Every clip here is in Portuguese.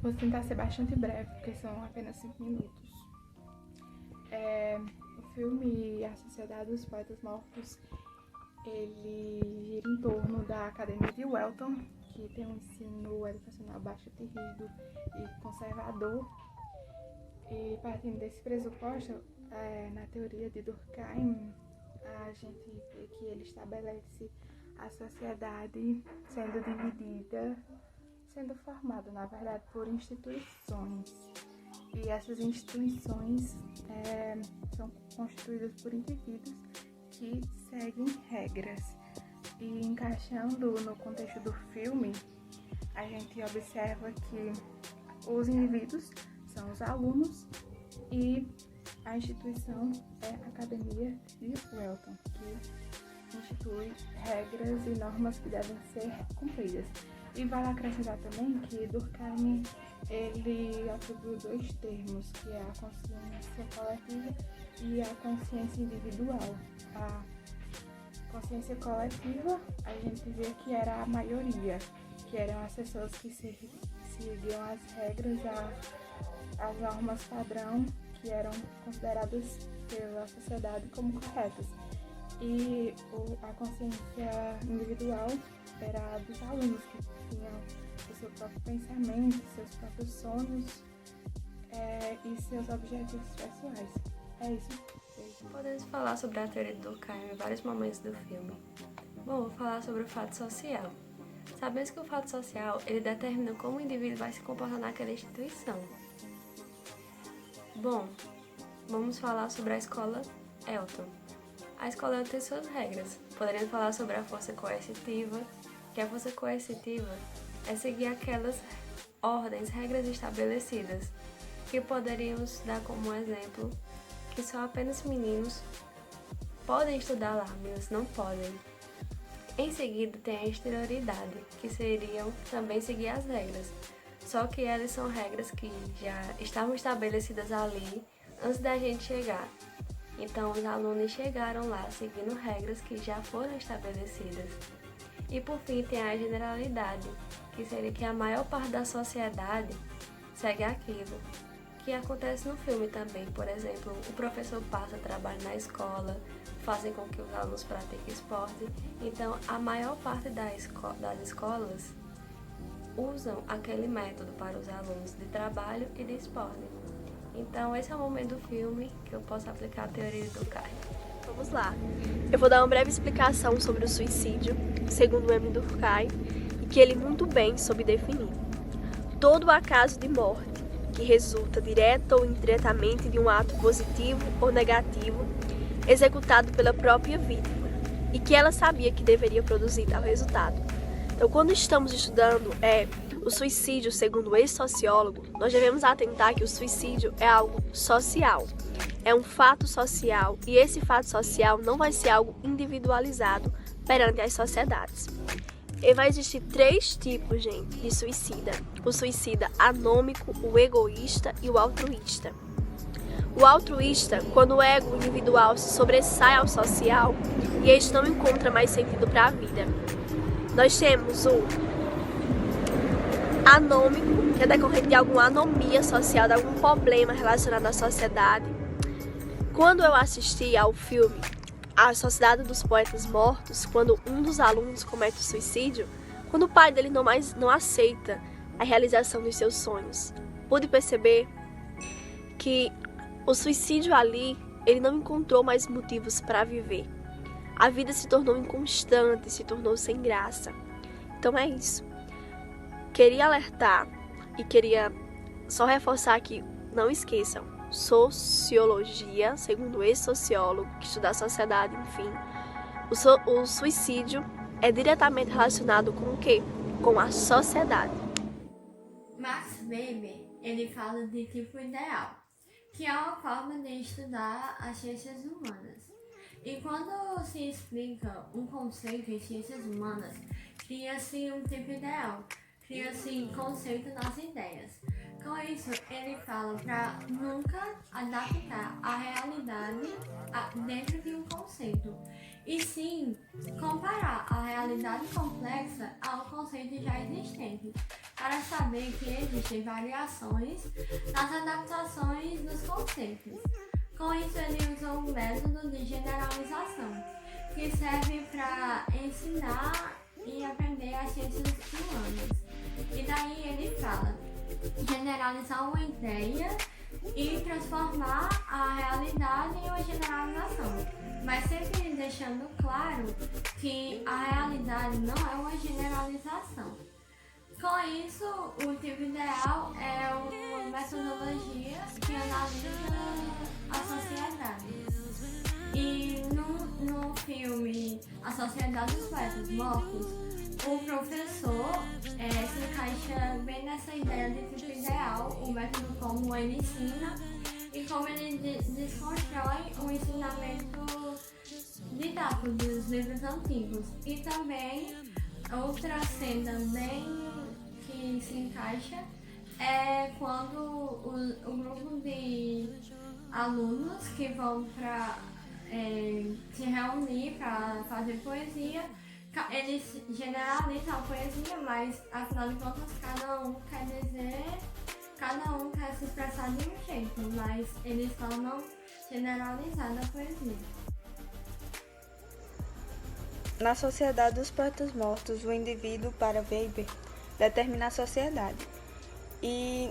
vou tentar ser bastante breve, porque são apenas 5 minutos. O filme A Sociedade dos Poetas Mortos, ele gira em torno da Academia de Welton, que tem um ensino educacional bastante rígido e conservador. E partindo desse pressuposto, na teoria de Durkheim, a gente vê que ele estabelece a sociedade sendo dividida, sendo formada, na verdade, por instituições. E essas instituições são constituídas por indivíduos que seguem regras. E encaixando no contexto do filme, a gente observa que os indivíduos são os alunos e a instituição é a Academia de Welton, que institui regras e normas que devem ser cumpridas. E vale acrescentar também que Durkheim ele atribuiu 2 termos, que é a consciência coletiva e a consciência individual. A consciência coletiva, a gente vê que era a maioria, que eram as pessoas que seguiam as regras, as normas padrão, que eram consideradas pela sociedade como corretas. E a consciência individual era a dos alunos, que tinham o seu próprio pensamento, seus próprios sonhos e seus objetivos pessoais. É isso. Podemos falar sobre a teoria de Durkheim em vários momentos do filme. Bom, vou falar sobre o fato social. Sabemos que o fato social, ele determina como o indivíduo vai se comportar naquela instituição. Bom, vamos falar sobre a escola Elton. A escola Elton tem suas regras. Poderíamos falar sobre a força coercitiva, que a força coercitiva é seguir aquelas ordens, regras estabelecidas, que poderíamos dar como exemplo que só apenas meninos podem estudar lá, meninas não podem. Em seguida tem a exterioridade, que seriam também seguir as regras, só que elas são regras que já estavam estabelecidas ali antes da gente chegar. Então os alunos chegaram lá seguindo regras que já foram estabelecidas. E por fim tem a generalidade, que seria que a maior parte da sociedade segue aquilo que acontece no filme também. Por exemplo, o professor passa trabalho na escola, fazem com que os alunos pratiquem esporte. Então, a maior parte das escolas usam aquele método para os alunos de trabalho e de esporte. Então, esse é o momento do filme que eu posso aplicar a teoria do Durkheim. Vamos lá. Eu vou dar uma breve explicação sobre o suicídio, segundo Emile Durkheim, e que ele muito bem soube definir. Todo acaso de morte que resulta direta ou indiretamente de um ato positivo ou negativo executado pela própria vítima e que ela sabia que deveria produzir tal resultado. Então, quando estamos estudando o suicídio, segundo esse sociólogo, nós devemos atentar que o suicídio é algo social, é um fato social e esse fato social não vai ser algo individualizado perante as sociedades. E vai existir 3 tipos, gente, de suicida. O suicida anômico, o egoísta e o altruísta. O altruísta, quando o ego individual se sobressai ao social e este não encontra mais sentido para a vida. Nós temos o anômico, que é decorrente de alguma anomia social, de algum problema relacionado à sociedade. Quando eu assisti ao filme A Sociedade dos Poetas Mortos, quando um dos alunos comete suicídio, quando o pai dele não aceita a realização dos seus sonhos, pude perceber que o suicídio ali, ele não encontrou mais motivos para viver. A vida se tornou inconstante, se tornou sem graça. Então é isso. Queria alertar e queria só reforçar aqui, não esqueçam, sociologia, segundo esse sociólogo que estuda a sociedade, enfim, o suicídio é diretamente relacionado com o quê? Com a sociedade. Max Weber, ele fala de tipo ideal, que é uma forma de estudar as ciências humanas. E quando se explica um conceito em ciências humanas, cria-se um tipo ideal, cria-se conceito nas ideias. Com isso, ele fala para nunca adaptar a realidade dentro de um conceito, e sim comparar a realidade complexa ao conceito já existente, para saber que existem variações nas adaptações dos conceitos. Com isso, ele usa um método de generalização, que serve para ensinar e aprender as ciências humanas. E daí ele fala: generalizar uma ideia e transformar a realidade em uma generalização, mas sempre deixando claro que a realidade não é uma generalização. Com isso, o tipo ideal é uma metodologia que analisa a sociedade. E no filme A Sociedade dos Poetas Mortos, o professor se encaixa bem nessa ideia de tipo ideal, o método como ele ensina e como ele desconstrói o ensinamento didático dos livros antigos. E também outra cena bem que se encaixa é quando o grupo de alunos que vão para se reunir para fazer poesia, eles generalizam a poesia, mas afinal de contas cada um quer se expressar de um jeito, mas eles tornam generalizada a poesia. Na Sociedade dos Poetas Mortos, o indivíduo, para Weber, determina a sociedade. E,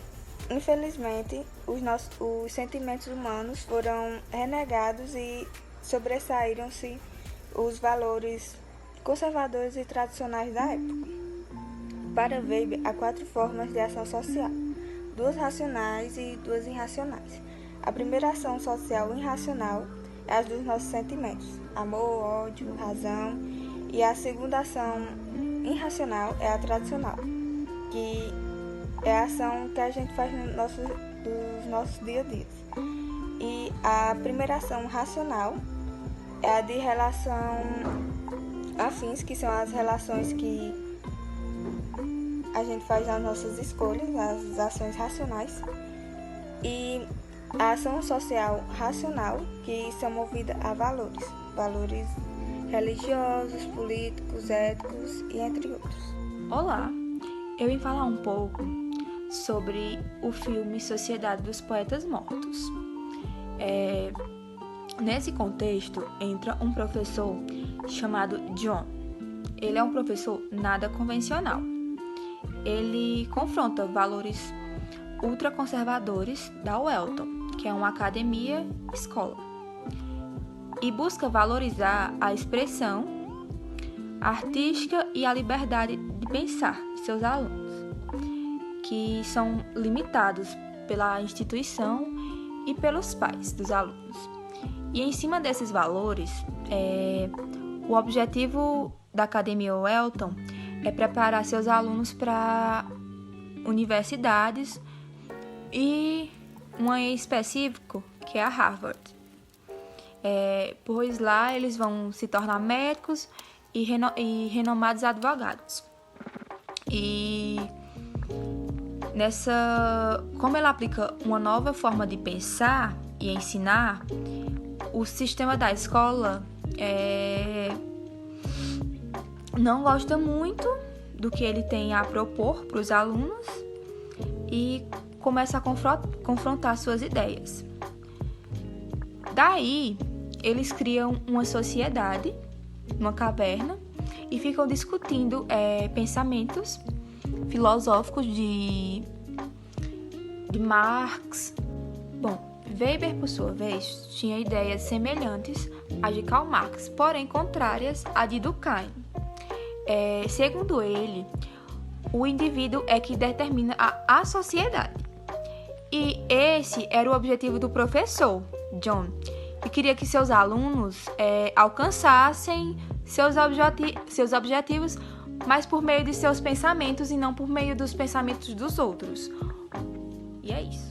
infelizmente, os sentimentos humanos foram renegados e sobressaíram-se os valores conservadores e tradicionais da época. Para Weber, há 4 formas de ação social: 2 racionais e 2 irracionais. A primeira ação social irracional é a dos nossos sentimentos: amor, ódio, razão. E a segunda ação irracional é a tradicional, que é a ação que a gente faz nos nossos dia a dia. E a primeira ação racional é a de relação afins, que são as relações que a gente faz nas nossas escolhas, as ações racionais. E a ação social racional, que são movidas a valores religiosos, políticos, éticos e entre outros. Olá, eu vim falar um pouco sobre o filme Sociedade dos Poetas Mortos. Nesse contexto entra um professor chamado John. Ele é um professor nada convencional. Ele confronta valores ultraconservadores da Welton, que é uma academia-escola, e busca valorizar a expressão artística e a liberdade de pensar de seus alunos, que são limitados pela instituição e pelos pais dos alunos. E em cima desses valores, o objetivo da Academia Welton é preparar seus alunos para universidades e uma em específico, que é a Harvard. Pois lá eles vão se tornar médicos e renomados advogados. E como ela aplica uma nova forma de pensar e ensinar, o sistema da escola não gosta muito do que ele tem a propor para os alunos e começa a confrontar suas ideias. Daí, eles criam uma sociedade, uma caverna, e ficam discutindo pensamentos filosóficos de Marx. Bom, Weber, por sua vez, tinha ideias semelhantes às de Karl Marx, porém contrárias à de Durkheim. Segundo ele, o indivíduo é que determina a sociedade. E esse era o objetivo do professor, John, que queria que seus alunos alcançassem seus objetivos, mas por meio de seus pensamentos e não por meio dos pensamentos dos outros. E é isso.